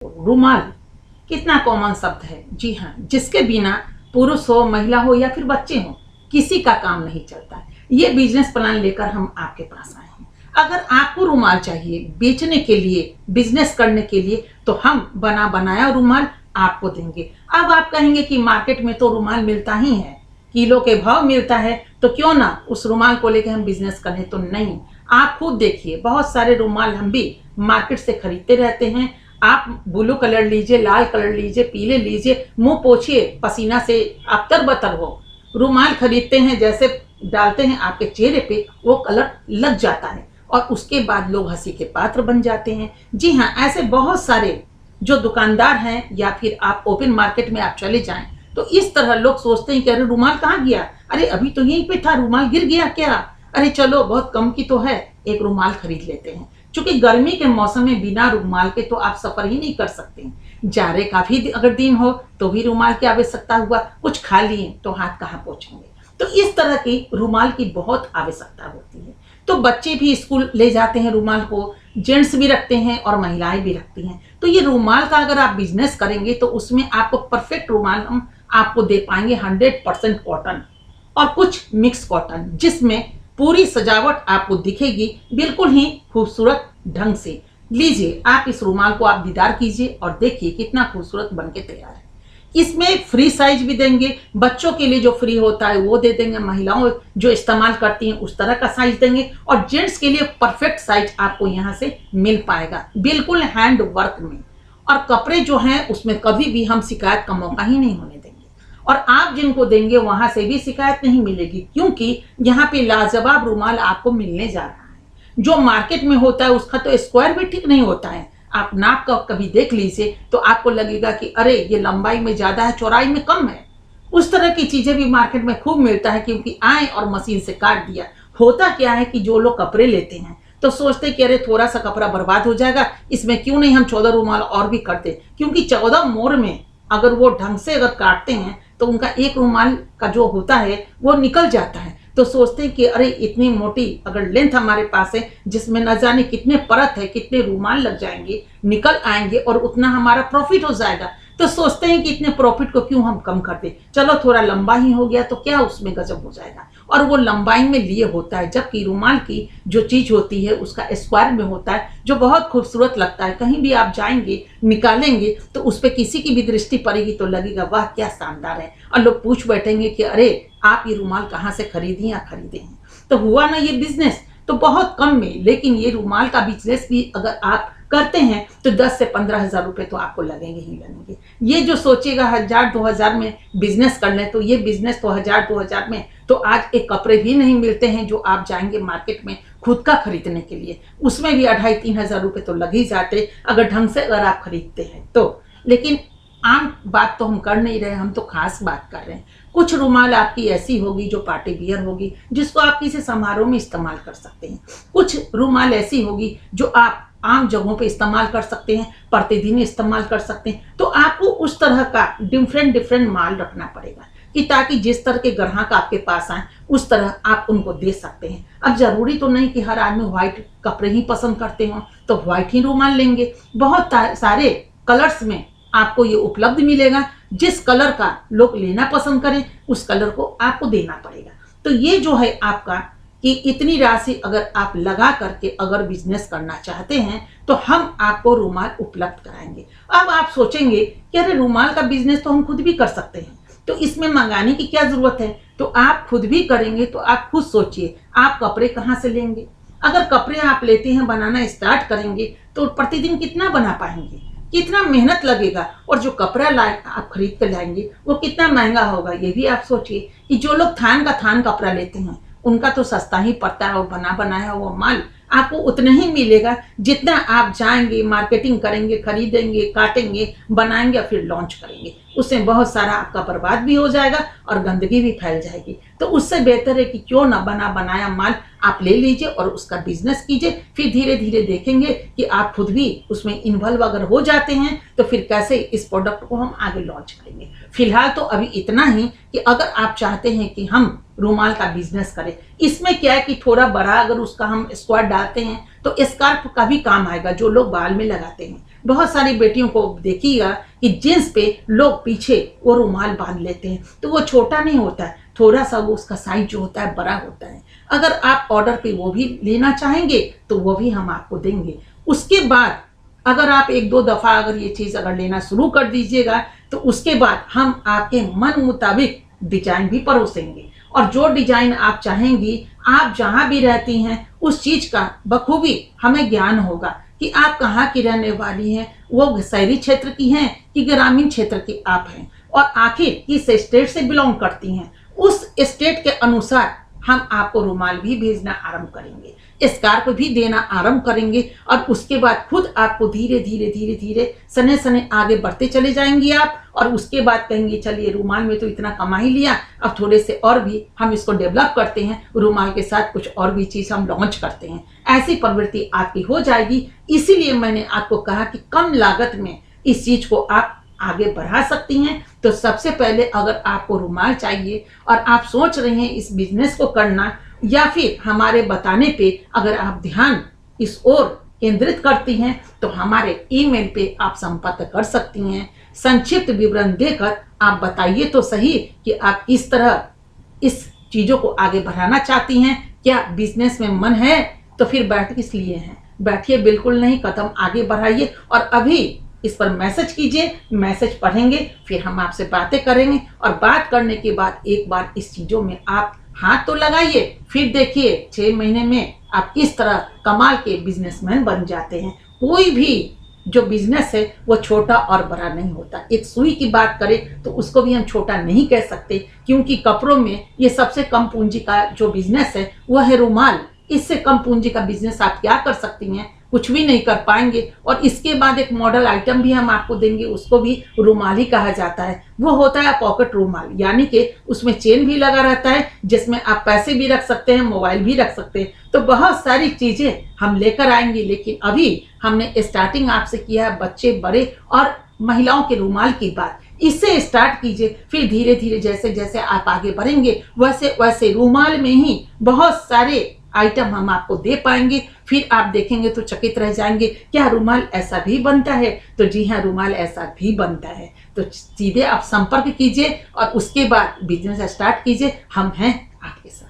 रुमाल कितना कॉमन शब्द है। जी हाँ, जिसके बिना पुरुष हो, महिला हो या फिर बच्चे हो, किसी का काम नहीं चलता। ये बिजनेस प्लान लेकर हम आपके पास आए हैं। अगर आपको रुमाल चाहिए बेचने के लिए, बिजनेस करने के लिए, तो हम बना बनाया रुमाल आपको देंगे। अब आप कहेंगे कि मार्केट में तो रुमाल मिलता ही है, किलो के भाव मिलता है, तो क्यों ना उस रुमाल को लेकर हम बिजनेस करें। तो नहीं, आप खुद देखिए, बहुत सारे रुमाल हम भी मार्केट से खरीदते रहते हैं। आप ब्लू कलर लीजिए, लाल कलर लीजिए, पीले लीजिए, मुंह पोछिए, पसीना से आप तरबतर हो। रुमाल खरीदते हैं, जैसे डालते हैं आपके चेहरे पे, वो कलर लग जाता है और उसके बाद लोग हंसी के पात्र बन जाते हैं। जी हाँ, ऐसे बहुत सारे जो दुकानदार हैं, या फिर आप ओपन मार्केट में आप चले जाएं, तो इस तरह लोग सोचते हैं कि अरे रुमाल कहाँ गया, अरे अभी तो यहीं पे था, रुमाल गिर गया क्या, अरे चलो बहुत कम की तो है, एक रुमाल खरीद लेते हैं। क्योंकि गर्मी के मौसम में बिना रुमाल के तो आप सफर ही नहीं कर सकते। जाड़े का भी अगर दिन हो तो भी रुमाल की आवश्यकता हुआ, कुछ खा लिए तो हाथ कहाँ पहुंचेंगे। तो इस तरह की रुमाल की बहुत आवश्यकता होती है। तो बच्चे भी स्कूल ले जाते हैं रुमाल को, जेंट्स भी रखते हैं और महिलाएं भी रखती हैं। तो ये रुमाल का अगर आप बिजनेस करेंगे तो उसमें आपको परफेक्ट रुमाल हम आपको दे पाएंगे 100% कॉटन और कुछ मिक्स कॉटन, जिसमें पूरी सजावट आपको दिखेगी बिल्कुल ही खूबसूरत ढंग से। लीजिए, आप इस रुमाल को आप दीदार कीजिए और देखिए कितना खूबसूरत बनके तैयार है। इसमें फ्री साइज भी देंगे, बच्चों के लिए जो फ्री होता है वो दे देंगे, महिलाओं जो इस्तेमाल करती हैं उस तरह का साइज देंगे, और जेंट्स के लिए परफेक्ट साइज आपको यहाँ से मिल पाएगा, बिल्कुल हैंड वर्क में। और कपड़े जो हैं उसमें कभी भी हम शिकायत का मौका ही नहीं होने देंगे, और आप जिनको देंगे वहां से भी शिकायत नहीं मिलेगी, क्योंकि यहाँ पे लाजवाब रुमाल आपको मिलने जा रहा है। जो मार्केट में होता है उसका तो स्क्वायर भी ठीक नहीं होता है। आप नाप का कभी देख लीजिए तो आपको लगेगा कि अरे ये लंबाई में ज्यादा है, चौड़ाई में कम है। उस तरह की चीजें भी मार्केट में खूब मिलता है, क्योंकि आए और मशीन से काट दिया। होता क्या है कि जो लोग कपड़े लेते हैं तो सोचते कि अरे थोड़ा सा कपड़ा बर्बाद हो जाएगा, इसमें क्यों नहीं हम 14 रुमाल और भी करते, क्योंकि 14 मोड़ में अगर वो ढंग से अगर काटते हैं तो उनका एक रुमाल का जो होता है वो निकल जाता है। तो सोचते हैं कि अरे इतनी मोटी अगर लेंथ हमारे पास है, जिसमें न जाने कितने परत है, कितने रुमाल लग जाएंगे, निकल आएंगे और उतना हमारा प्रॉफिट हो जाएगा। तो सोचते हैं कि इतने प्रॉफिट को क्यों हम कम कर दें, चलो थोड़ा लंबा ही हो गया तो क्या उसमें गजब हो जाएगा। और वो लंबाई में लिए होता है, जबकि रुमाल की जो चीज होती है उसका स्क्वायर में होता है, जो बहुत खूबसूरत लगता है। कहीं भी आप जाएंगे, निकालेंगे तो उस पर किसी की भी दृष्टि पड़ेगी तो लगेगा वाह क्या शानदार है, और लोग पूछ बैठेंगे कि अरे आप ये रुमाल कहाँ से खरीदी या खरीदे हैं। तो हुआ ना ये बिजनेस, तो बहुत कम में, लेकिन ये रुमाल का बिजनेस भी अगर आप करते हैं तो 10 से 15 हजार रुपए तो आपको लगेंगे ही लगेंगे। ये जो सोचेगा 1000-2000 में बिजनेस कर ले, तो ये बिजनेस तो 1000-2000 में तो आज एक कपड़े भी नहीं मिलते हैं जो आप जाएंगे मार्केट में खुद का खरीदने के लिए, उसमें भी 2500-3000 हजार रुपए तो लग ही जाते अगर ढंग से अगर आप खरीदते हैं तो। लेकिन आम बात तो हम कर नहीं रहे, हम तो खास बात कर रहे हैं। कुछ रुमाल आपकी ऐसी होगी जो पार्टी वियर होगी, जिसको आप किसी समारोह में इस्तेमाल कर सकते हैं। कुछ रुमाल ऐसी होगी जो आप आम जगहों पे इस्तेमाल कर सकते हैं, प्रतिदिन इस्तेमाल कर सकते हैं। तो आपको उस तरह का डिफरेंट माल रखना पड़ेगा कि ताकि जिस तरह के ग्राहक आपके पास आए उस तरह आप उनको दे सकते हैं। अब जरूरी तो नहीं कि हर आदमी व्हाइट कपड़े ही पसंद करते हो तो व्हाइट ही रुमाल लेंगे। बहुत सारे कलर्स में आपको ये उपलब्ध मिलेगा, जिस कलर का लोग लेना पसंद करें उस कलर को आपको देना पड़ेगा। तो ये जो है आपका कि इतनी राशि अगर आप लगा करके अगर बिजनेस करना चाहते हैं तो हम आपको रुमाल उपलब्ध कराएंगे। अब आप सोचेंगे कि अरे रुमाल का बिजनेस तो हम खुद भी कर सकते हैं, तो इसमें मंगाने की क्या जरूरत है। तो आप खुद भी करेंगे तो आप खुद सोचिए आप कपड़े कहाँ से लेंगे। अगर कपड़े आप लेते हैं, बनाना स्टार्ट करेंगे तो प्रतिदिन कितना बना पाएंगे, कितना मेहनत लगेगा, और जो कपड़ा आप खरीद कर लाएंगे वो कितना महंगा होगा। ये भी आप सोचिए कि जो लोग थान का थान कपड़ा लेते हैं उनका तो सस्ता ही पड़ता है, और बना बनाया वो माल आपको उतना ही मिलेगा जितना आप जाएंगे, मार्केटिंग करेंगे, खरीदेंगे, काटेंगे, बनाएंगे और फिर लॉन्च करेंगे। उसमें बहुत सारा आपका बर्बाद भी हो जाएगा और गंदगी भी फैल जाएगी। तो उससे बेहतर है कि क्यों ना बना बनाया माल आप ले लीजिए और उसका बिजनेस कीजिए। फिर धीरे धीरे देखेंगे कि आप खुद भी उसमें इन्वॉल्व अगर हो जाते हैं तो फिर कैसे इस प्रोडक्ट को हम आगे लॉन्च करेंगे। फिलहाल तो अभी इतना ही कि अगर आप चाहते हैं कि हम रुमाल का बिजनेस करें, इसमें क्या है कि थोड़ा बड़ा अगर उसका हम स्क्वायर डालते हैं तो स्कार्फ का भी काम आएगा, जो लोग बाल में लगाते हैं बहुत सारी बेटियों को देखिएगा कि जींस पे लोग पीछे वो रुमाल बांध लेते हैं, तो वो छोटा नहीं होता है, थोड़ा सा वो उसका साइज जो होता है बड़ा होता है। अगर आप ऑर्डर पे वो भी लेना चाहेंगे तो वो भी हम आपको देंगे। उसके बाद अगर आप एक दो दफ़ा अगर ये चीज़ अगर लेना शुरू कर दीजिएगा तो उसके बाद हम आपके मन मुताबिक डिजाइन भी परोसेंगे, और जो डिजाइन आप चाहेंगी, आप जहां भी रहती हैं उस चीज का बखूबी हमें ज्ञान होगा कि आप कहाँ की रहने वाली हैं, वो शहरी क्षेत्र की हैं कि ग्रामीण क्षेत्र की आप हैं, और आखिर किस स्टेट से बिलोंग करती हैं। उस स्टेट के अनुसार हम आपको रुमाल भी भेजना आरंभ करेंगे, स्कार्फ भी देना आरंभ करेंगे, और उसके बाद खुद आपको धीरे धीरे धीरे धीरे सने सने आगे बढ़ते चले जाएंगी आप, और उसके बाद कहेंगे चलिए रुमाल में तो इतना कमा ही लिया, अब थोड़े से और भी हम इसको डेवलप करते हैं, रुमाल के साथ कुछ और भी चीज़ हम लॉन्च करते हैं। ऐसी प्रवृत्ति आपकी हो जाएगी। इसीलिए मैंने आपको कहा कि कम लागत में इस चीज़ को आप आगे बढ़ा सकती हैं। तो सबसे पहले अगर आपको रुमाल चाहिए और आप सोच रहे हैं इस बिजनेस को करना, या फिर हमारे बताने पे अगर आप ध्यान इस ओर केंद्रित करती हैं, तो हमारे ईमेल पे आप संपर्क कर सकती हैं। संक्षिप्त विवरण देकर आप बताइए तो सही कि आप किस तरह इस चीज़ों को आगे बढ़ाना चाहती हैं। क्या बिजनेस में मन है तो फिर बैठ किस लिए हैं, बैठिए बिल्कुल नहीं, कदम आगे बढ़ाइए और अभी इस पर मैसेज कीजिए। मैसेज पढ़ेंगे, फिर हम आपसे बातें करेंगे, और बात करने के बाद एक बार इस चीज़ों में आप हाथ तो लगाइए, फिर देखिए 6 महीने में आप किस तरह कमाल के बिजनेसमैन बन जाते हैं। कोई भी जो बिजनेस है वो छोटा और बड़ा नहीं होता। एक सुई की बात करें तो उसको भी हम छोटा नहीं कह सकते, क्योंकि कपड़ों में ये सबसे कम पूंजी का जो बिजनेस है वो है रुमाल। इससे कम पूंजी का बिजनेस आप क्या कर सकती हैं, कुछ भी नहीं कर पाएंगे। और इसके बाद एक मॉडल आइटम भी हम आपको देंगे, उसको भी रुमाल ही कहा जाता है। वो होता है पॉकेट रुमाल, यानी कि उसमें चेन भी लगा रहता है, जिसमें आप पैसे भी रख सकते हैं, मोबाइल भी रख सकते हैं। तो बहुत सारी चीजें हम लेकर आएंगे, लेकिन अभी हमने स्टार्टिंग आपसे किया है बच्चे, बड़े और महिलाओं के रुमाल की बात। इससे स्टार्ट कीजिए, फिर धीरे धीरे जैसे जैसे आप आगे बढ़ेंगे वैसे वैसे रुमाल में ही बहुत सारे आइटम हम आपको दे पाएंगे। फिर आप देखेंगे तो चकित रह जाएंगे, क्या रुमाल ऐसा भी बनता है? तो जी हाँ, रुमाल ऐसा भी बनता है। तो सीधे आप संपर्क कीजिए और उसके बाद बिजनेस स्टार्ट कीजिए। हम हैं आपके साथ।